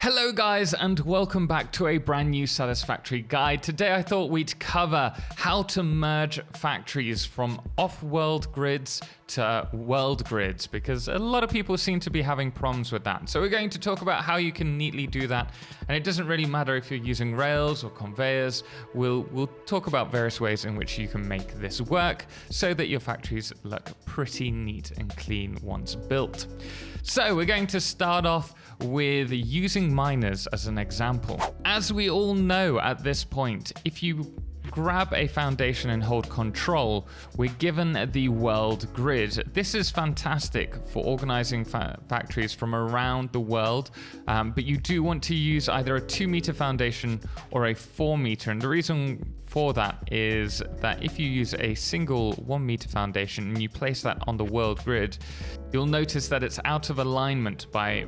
Hello guys, and welcome back to a brand new Satisfactory guide. Today I thought we'd cover how to merge factories from off-world grids to world grids, because a lot of people seem to be having problems with that. So we're going to talk about how you can neatly do that, and it doesn't really matter if you're using rails or conveyors. We'll talk about various ways in which you can make this work so that your factories look pretty neat and clean once built. So we're going to start off with using miners as an example. As we all know at this point, if you grab a foundation and hold control, we're given the world grid. This is fantastic for organizing factories from around the world, but you do want to use either a 2-meter foundation or a 4-meter. And the reason for that is that if you use a single 1-meter foundation and you place that on the world grid, you'll notice that it's out of alignment by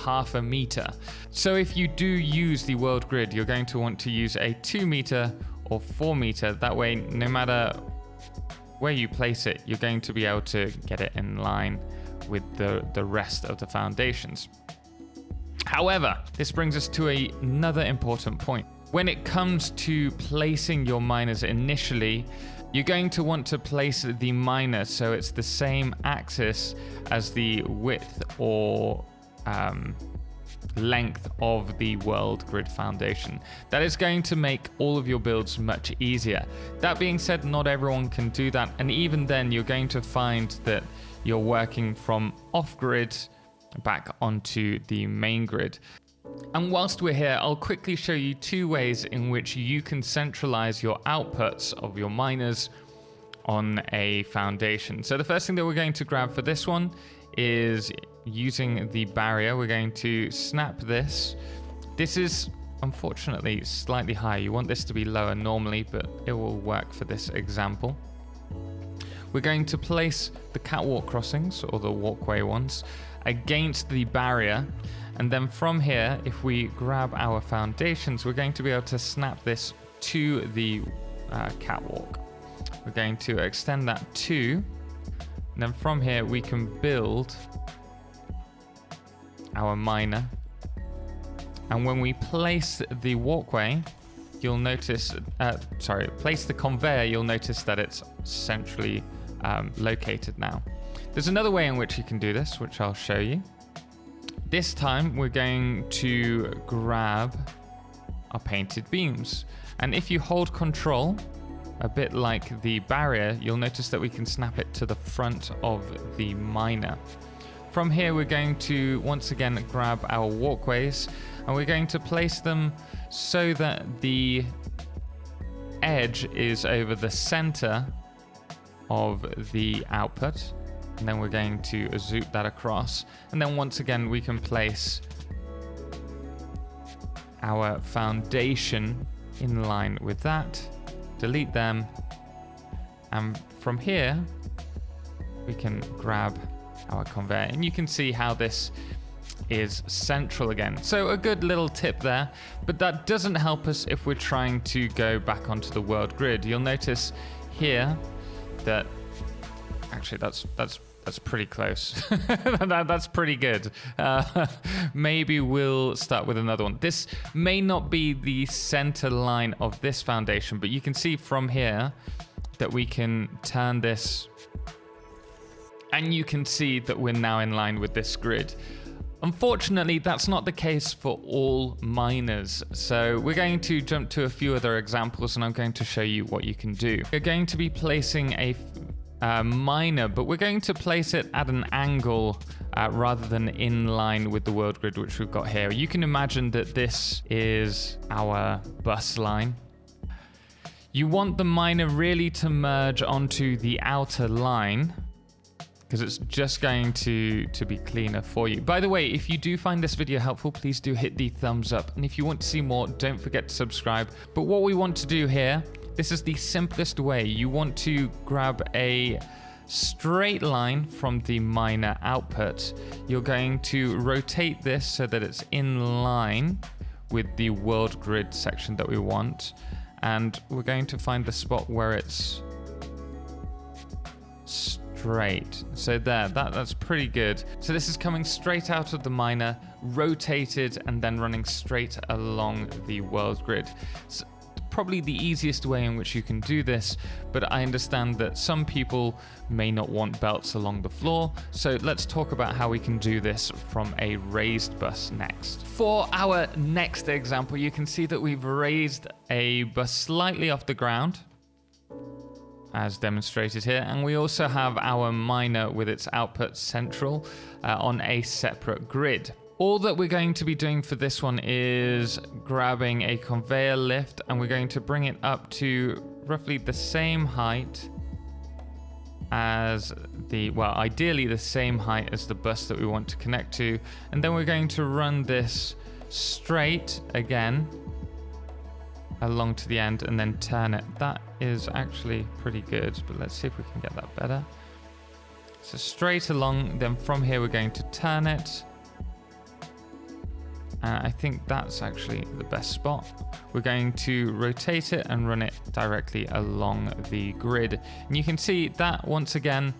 half a meter. So if you do use the world grid, you're going to want to use a 2-meter or 4-meter. That way, no matter where you place it, you're going to be able to get it in line with the rest of the foundations. However, this brings us to another important point. When it comes to placing your miners initially, you're going to want to place the miner so it's the same axis as the width or length of the world grid foundation. That is going to make all of your builds much easier. That being said, not everyone can do that, and even then you're going to find that you're working from off grid back onto the main grid. And whilst we're here, I'll quickly show you 2 ways in which you can centralize your outputs of your miners on a foundation. So the first thing that we're going to grab for this one is using the barrier. We're going to snap this. This is unfortunately slightly higher. You want this to be lower normally, but it will work for this example. We're going to place the catwalk crossings, or the walkway ones, against the barrier. And then from here, if we grab our foundations, we're going to be able to snap this to the catwalk. We're going to extend that 2. And then from here, we can build our miner. And when we place the walkway, you'll notice, place the conveyor, you'll notice that it's centrally located now. There's another way in which you can do this, which I'll show you. This time, we're going to grab our painted beams. And if you hold control, a bit like the barrier, you'll notice that we can snap it to the front of the miner. From here, we're going to once again grab our walkways, and we're going to place them so that the edge is over the center of the output. And then we're going to zoom that across. And then once again, we can place our foundation in line with that. Delete them, and from here we can grab our conveyor, and you can see how this is central again. So a good little tip there, but that doesn't help us if we're trying to go back onto the world grid. You'll notice here that actually that's pretty close. That's pretty good. Maybe we'll start with another one. This may not be the center line of this foundation, but you can see from here that we can turn this, and you can see that we're now in line with this grid. Unfortunately, that's not the case for all miners. So we're going to jump to a few other examples, and I'm going to show you what you can do. You're going to be placing a miner, but we're going to place it at an angle rather than in line with the world grid, which we've got here. You can imagine that this is our bus line. You want the miner really to merge onto the outer line, because it's just going to be cleaner for you. By the way, if you do find this video helpful, please do hit the thumbs up. And if you want to see more, don't forget to subscribe. But what we want to do here, this is the simplest way. You want to grab a straight line from the miner output. You're going to rotate this so that it's in line with the world grid section that we want. And we're going to find the spot where it's straight. So that's pretty good. So this is coming straight out of the miner, rotated, and then running straight along the world grid. So probably the easiest way in which you can do this, but I understand that some people may not want belts along the floor, so let's talk about how we can do this from a raised bus next. For our next example, you can see that we've raised a bus slightly off the ground, as demonstrated here, and we also have our miner with its output central on a separate grid. All that we're going to be doing for this one is grabbing a conveyor lift, and we're going to bring it up to roughly the same height as ideally the same height as the bus that we want to connect to. And then we're going to run this straight again along to the end and then turn it. That is actually pretty good, but let's see if we can get that better. So straight along, then from here we're going to turn it. I think that's actually the best spot. We're going to rotate it and run it directly along the grid. And you can see that once again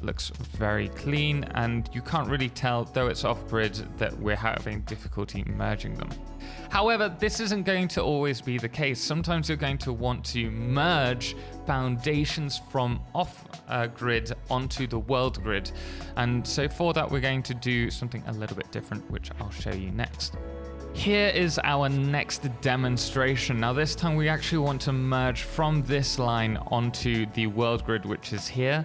looks very clean, and you can't really tell, though it's off grid, that we're having difficulty merging them. However, this isn't going to always be the case. Sometimes you're going to want to merge foundations from off grid onto the world grid. And so for that, we're going to do something a little bit different, which I'll show you next. Here is our next demonstration. Now this time we actually want to merge from this line onto the world grid, which is here.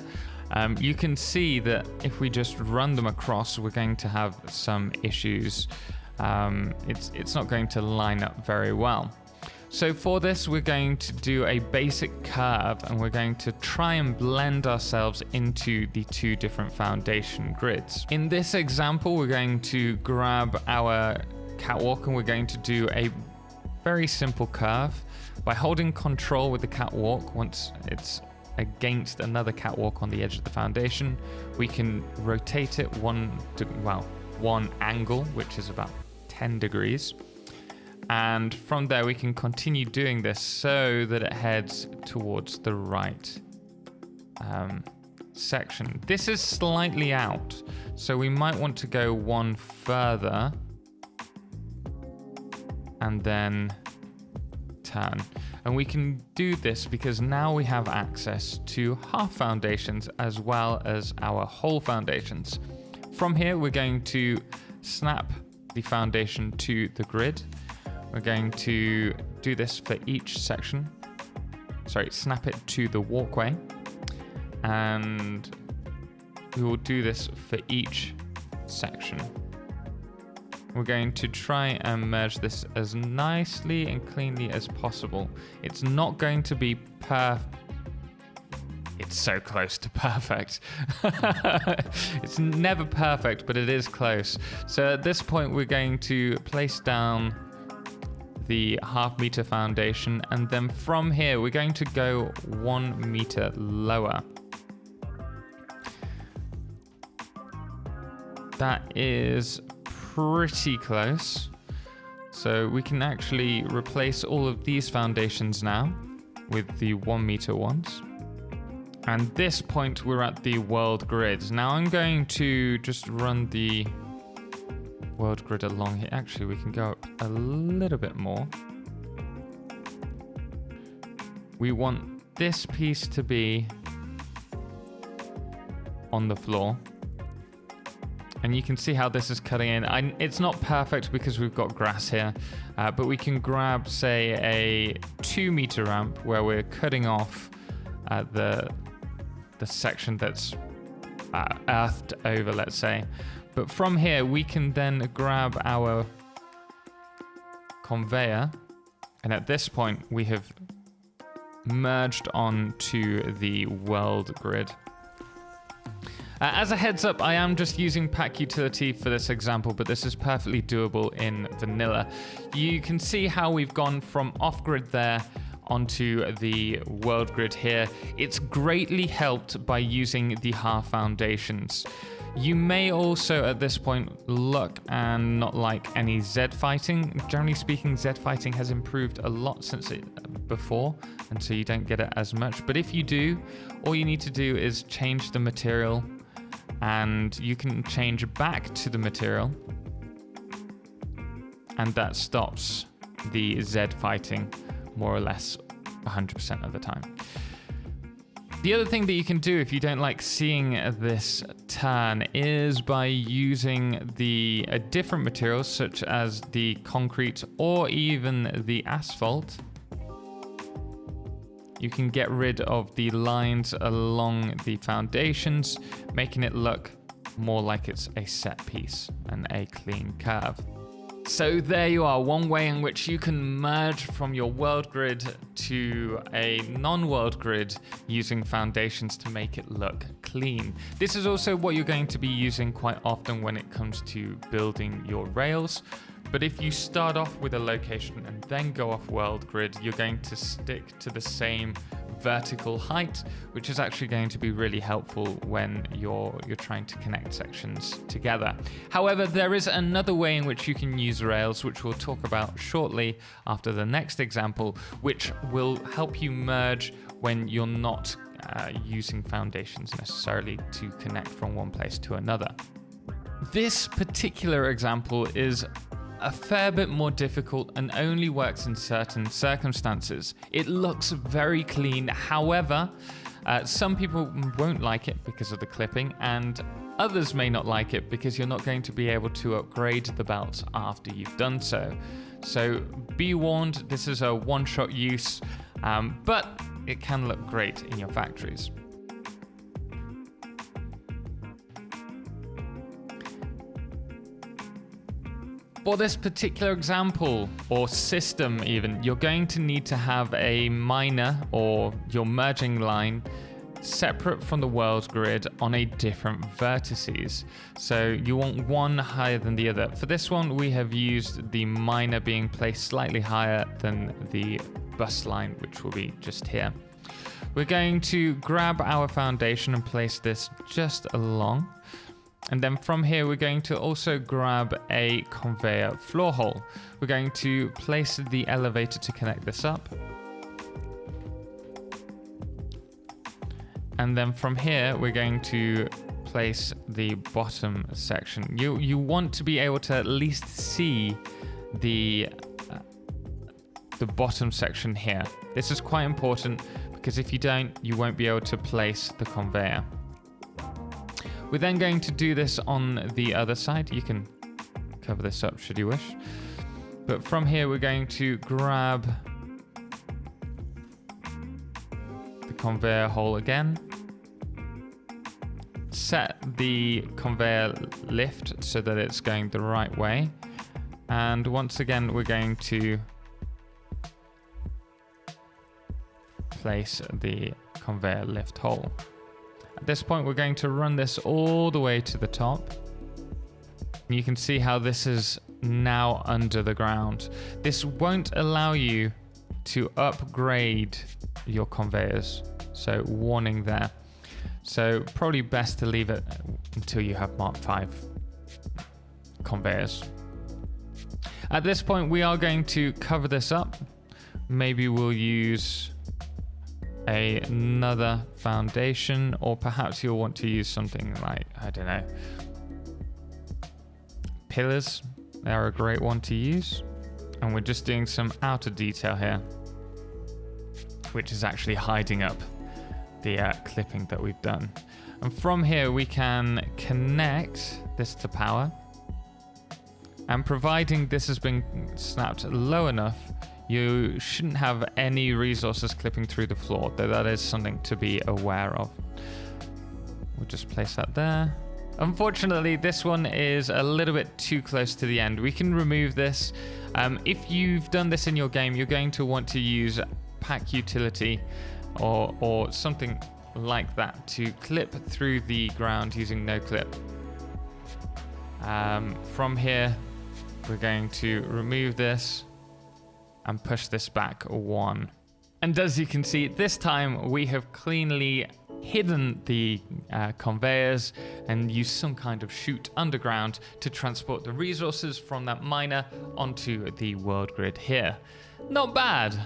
You can see that if we just run them across, we're going to have some issues. It's not going to line up very well. So for this, we're going to do a basic curve, and we're going to try and blend ourselves into the two different foundation grids. In this example, we're going to grab our catwalk, and we're going to do a very simple curve by holding control with the catwalk. Once it's against another catwalk on the edge of the foundation, we can rotate it one angle, which is about 10 degrees. And from there, we can continue doing this so that it heads towards the right section. This is slightly out, so we might want to go one further and then turn. And we can do this because now we have access to half foundations as well as our whole foundations. From here, we're going to snap the foundation to the grid. We're going to do this for each section. Sorry, snap it to the walkway. And we will do this for each section. We're going to try and merge this as nicely and cleanly as possible. It's not going to be perfect. It's so close to perfect. It's never perfect, but it is close. So at this point, we're going to place down the half-meter foundation, and then from here, we're going to go 1 meter lower. That is pretty close. So we can actually replace all of these foundations now with the 1 meter ones. And at this point, we're at the world grid. Now I'm going to just run the world grid along here. Actually, we can go up a little bit more. We want this piece to be on the floor. And you can see how this is cutting in. It's not perfect because we've got grass here, but we can grab, say, a 2 meter ramp where we're cutting off the section that's earthed over, let's say. But from here, we can then grab our conveyor. And at this point, we have merged onto the world grid. As a heads up, I am just using pack utility for this example, but this is perfectly doable in vanilla. You can see how we've gone from off-grid there onto the world grid here. It's greatly helped by using the half foundations. You may also at this point look and not like any Z fighting. Generally speaking, Z fighting has improved a lot since it before, and so you don't get it as much. But if you do, all you need to do is change the material, and you can change back to the material, and that stops the Z fighting more or less 100% of the time. The other thing that you can do if you don't like seeing this turn is by using the different materials such as the concrete or even the asphalt. You can get rid of the lines along the foundations, making it look more like it's a set piece and a clean curve. So there you are, one way in which you can merge from your world grid to a non-world grid using foundations to make it look clean. This is also what you're going to be using quite often when it comes to building your rails. But if you start off with a location and then go off world grid, you're going to stick to the same vertical height, which is actually going to be really helpful when you're trying to connect sections together. However, there is another way in which you can use rails, which we'll talk about shortly after the next example, which will help you merge when you're not using foundations necessarily to connect from one place to another. This particular example is a fair bit more difficult and only works in certain circumstances. It looks very clean, however, some people won't like it because of the clipping, and others may not like it because you're not going to be able to upgrade the belts after you've done so. So be warned, this is a one-shot use, but it can look great in your factories. For this particular example, or system even, you're going to need to have a miner or your merging line separate from the world grid on a different vertices. So you want one higher than the other. For this one, we have used the miner being placed slightly higher than the bus line, which will be just here. We're going to grab our foundation and place this just along. And then from here, we're going to also grab a conveyor floor hole. We're going to place the elevator to connect this up. And then from here, we're going to place the bottom section. You want to be able to at least see the bottom section here. This is quite important because if you don't, you won't be able to place the conveyor. We're then going to do this on the other side. You can cover this up should you wish. But from here, we're going to grab the conveyor hole again. Set the conveyor lift so that it's going the right way. And once again, we're going to place the conveyor lift hole. At this point, we're going to run this all the way to the top. You can see how this is now under the ground. This won't allow you to upgrade your conveyors, so warning there. So probably best to leave it until you have Mark V conveyors. At this point, we are going to cover this up. Maybe we'll use another foundation, or perhaps you'll want to use something like, I don't know, pillars. They're a great one to use. And we're just doing some outer detail here, which is actually hiding up the clipping that we've done. And from here, we can connect this to power. And providing this has been snapped low enough, you shouldn't have any resources clipping through the floor, though that is something to be aware of. We'll just place that there. Unfortunately, this one is a little bit too close to the end. We can remove this. If you've done this in your game, you're going to want to use pack utility or something like that to clip through the ground using no clip. From here, we're going to remove this and push this back one. And as you can see, this time we have cleanly hidden the conveyors and used some kind of chute underground to transport the resources from that miner onto the world grid here. Not bad.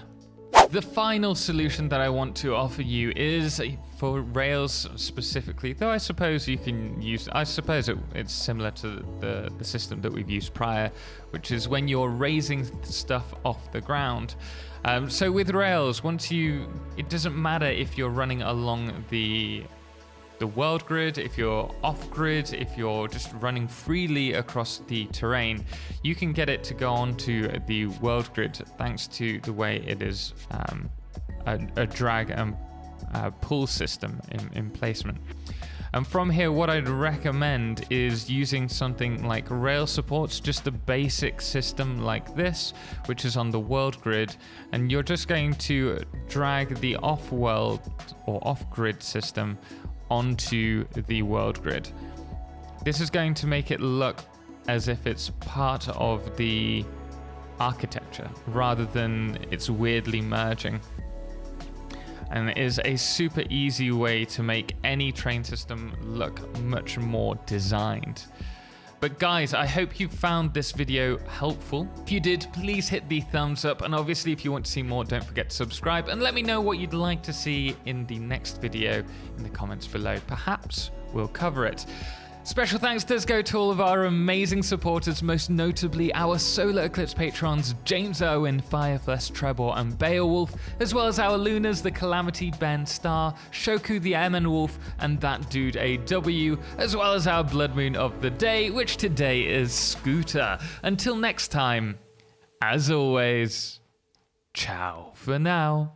The final solution that I want to offer you is for Rails specifically, though I suppose you can use, it's similar to the system that we've used prior, which is when you're raising stuff off the ground. So with Rails, it doesn't matter if you're running along the world grid, if you're off grid, if you're just running freely across the terrain, you can get it to go onto the world grid thanks to the way it is a drag and pull system in placement. And from here, what I'd recommend is using something like Rails supports, just a basic system like this, which is on the world grid, and you're just going to drag the off-world or off-grid system onto the world grid. This is going to make it look as if it's part of the architecture rather than it's weirdly merging. And it is a super easy way to make any train system look much more designed. But guys, I hope you found this video helpful. If you did, please hit the thumbs up. And obviously, if you want to see more, don't forget to subscribe. And let me know what you'd like to see in the next video in the comments below. Perhaps we'll cover it. Special thanks does go to all of our amazing supporters, most notably our Solar Eclipse patrons, James Owen, Fireflesh, Trebor, and Beowulf, as well as our Lunars, the Calamity, Ben, Star, Shoku, the MN Wolf, and that dude AW, as well as our Blood Moon of the day, which today is Scooter. Until next time, as always, ciao for now.